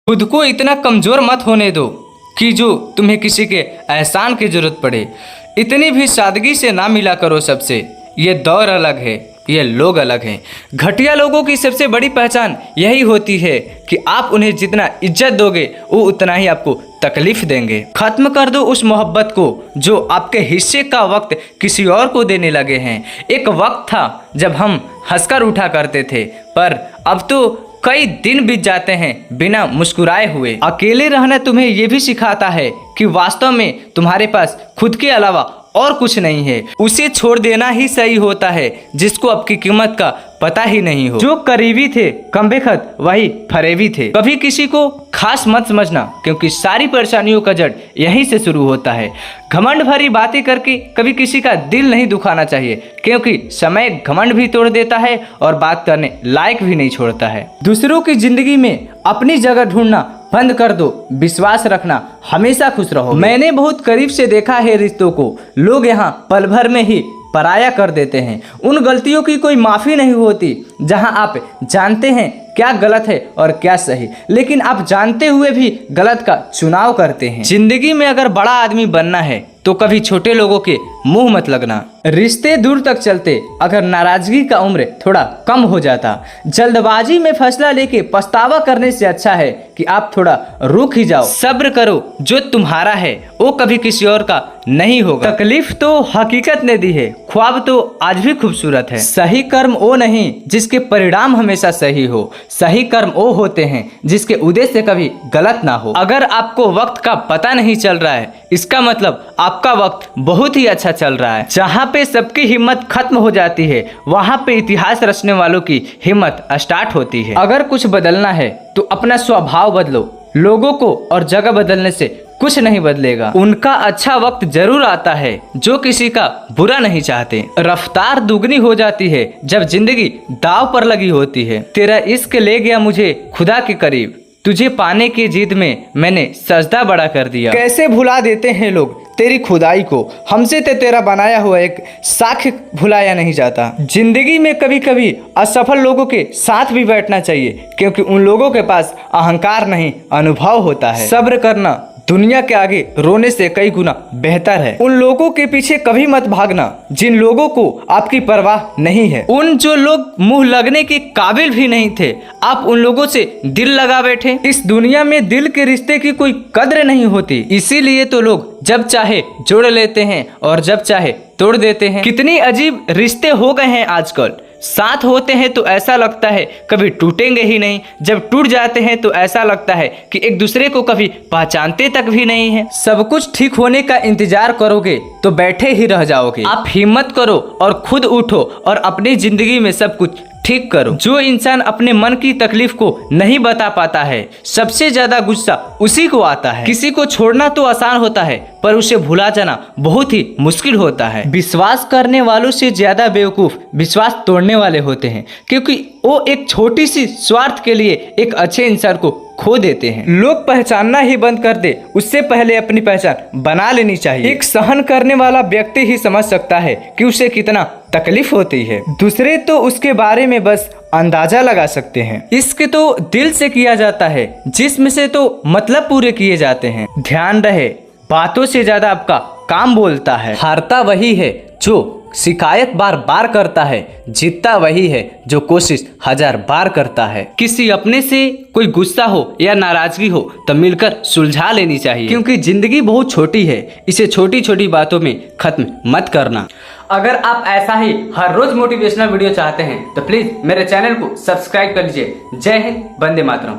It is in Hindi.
खुद को इतना कमजोर मत होने दो कि जो तुम्हें किसी के एहसान की जरूरत पड़े। इतनी भी सादगी से ना मिला करो सबसे। ये दौर अलग है, ये लोग अलग हैं। घटिया लोगों की सबसे बड़ी पहचान यही होती है कि आप उन्हें जितना इज्जत दोगे वो उतना ही आपको तकलीफ देंगे। खत्म कर दो उस मोहब्बत को जो आपके हिस्से का वक्त किसी और को देने लगे हैं। एक वक्त था जब हम हंसकर उठा करते थे, पर अब तो कई दिन बीत जाते हैं बिना मुस्कुराए हुए। अकेले रहना तुम्हें ये भी सिखाता है कि वास्तव में तुम्हारे पास खुद के अलावा और कुछ नहीं है। उसे छोड़ देना ही सही होता है जिसको आपकी कीमत का पता ही नहीं हो। जो करीबी थे कमबख्त वही फरेबी थे। कभी किसी को खास मत समझना, क्योंकि सारी परेशानियों का जड़ यहीं से शुरू होता है। घमंड भरी बातें करके कभी किसी का दिल नहीं दुखाना चाहिए, क्योंकि समय घमंड भी तोड़ देता है और बात करने लायक भी नहीं छोड़ता है। दूसरों की जिंदगी में अपनी जगह ढूंढना बंद कर दो, विश्वास रखना, हमेशा खुश रहो। मैंने बहुत करीब से देखा है रिश्तों को लोग यहाँ पल भर में ही पराया कर देते हैं। उन गलतियों की कोई माफ़ी नहीं होती जहां आप जानते हैं क्या गलत है और क्या सही, लेकिन आप जानते हुए भी गलत का चुनाव करते हैं। जिंदगी में अगर बड़ा आदमी बनना है तो कभी छोटे लोगों के मुंह मत लगना। रिश्ते दूर तक चलते अगर नाराजगी का उम्र थोड़ा कम हो जाता। जल्दबाजी में फैसला लेके पछतावा करने से अच्छा है कि आप थोड़ा रुक ही जाओ। सब्र करो, जो तुम्हारा है वो कभी किसी और का नहीं होगा। तकलीफ तो हकीकत ने दी है, ख्वाब तो आज भी खूबसूरत है। सही कर्म वो नहीं जिसके परिणाम हमेशा सही हो, सही कर्म वो होते हैं जिसके उद्देश्य कभी गलत ना हो। अगर आपको वक्त का पता नहीं चल रहा है, इसका मतलब आपका वक्त बहुत ही अच्छा चल रहा है। जहाँ पे सबकी हिम्मत खत्म हो जाती है वहाँ पे इतिहास रचने वालों की हिम्मत स्टार्ट होती है। अगर कुछ बदलना है तो अपना स्वभाव बदलो, लोगों को और जगह बदलने से कुछ नहीं बदलेगा। उनका अच्छा वक्त जरूर आता है जो किसी का बुरा नहीं चाहते। रफ्तार दुगनी हो जाती है जब जिंदगी दाव पर लगी होती है। तेरा इश्क ले गया मुझे खुदा के करीब, तुझे पाने की जिद में मैंने सजदा बड़ा कर दिया। कैसे भुला देते हैं लोग तेरी खुदाई को, हमसे तो तेरा बनाया हुआ एक साख भुलाया नहीं जाता। जिंदगी में कभी कभी असफल लोगों के साथ भी बैठना चाहिए, क्योंकि उन लोगों के पास अहंकार नहीं अनुभव होता है। सब्र करना दुनिया के आगे रोने से कई गुना बेहतर है। उन लोगों के पीछे कभी मत भागना जिन लोगों को आपकी परवाह नहीं है। उन जो लोग मुंह लगने के काबिल भी नहीं थे, आप उन लोगों से दिल लगा बैठे। इस दुनिया में दिल के रिश्ते की कोई कद्र नहीं होती, इसीलिए तो लोग जब चाहे जोड़ लेते हैं और जब चाहे तोड़ देते हैं। कितनी अजीब रिश्ते हो गए हैं आजकल। साथ होते हैं तो ऐसा लगता है कभी टूटेंगे ही नहीं, जब टूट जाते हैं तो ऐसा लगता है कि एक दूसरे को कभी पहचानते तक भी नहीं है। सब कुछ ठीक होने का इंतजार करोगे तो बैठे ही रह जाओगे। आप हिम्मत करो और खुद उठो और अपनी जिंदगी में सब कुछ ठीक करो। जो इंसान अपने मन की तकलीफ को नहीं बता पाता है, सबसे ज्यादा गुस्सा उसी को आता है। किसी को छोड़ना तो आसान होता है, पर उसे भुला जाना बहुत ही मुश्किल होता है। विश्वास करने वालों से ज्यादा बेवकूफ विश्वास तोड़ने वाले होते हैं, क्योंकि वो एक छोटी सी स्वार्थ के लिए एक अच्छे इंसान को खो देते हैं। लोग पहचानना ही बंद कर दे उससे पहले अपनी पहचान बना लेनी चाहिए। एक सहन करने वाला व्यक्ति ही समझ सकता है कि उसे कितना तकलीफ होती है। दूसरे तो उसके बारे में बस अंदाजा लगा सकते हैं। इश्क तो दिल से किया जाता है, जिस्म से तो मतलब पूरे किए जाते हैं। ध्यान रहे, बातों से ज्यादा आपका काम बोलता है। हारता वही है जो शिकायत बार बार करता है, जीतता वही है जो कोशिश 1000 बार करता है। किसी अपने से कोई गुस्सा हो या नाराजगी हो तो मिलकर सुलझा लेनी चाहिए, क्योंकि जिंदगी बहुत छोटी है, इसे छोटी छोटी बातों में खत्म मत करना। अगर आप ऐसा ही हर रोज मोटिवेशनल वीडियो चाहते हैं तो प्लीज मेरे चैनल को सब्सक्राइब कर लीजिए। जय हिंद, वंदे मातरम।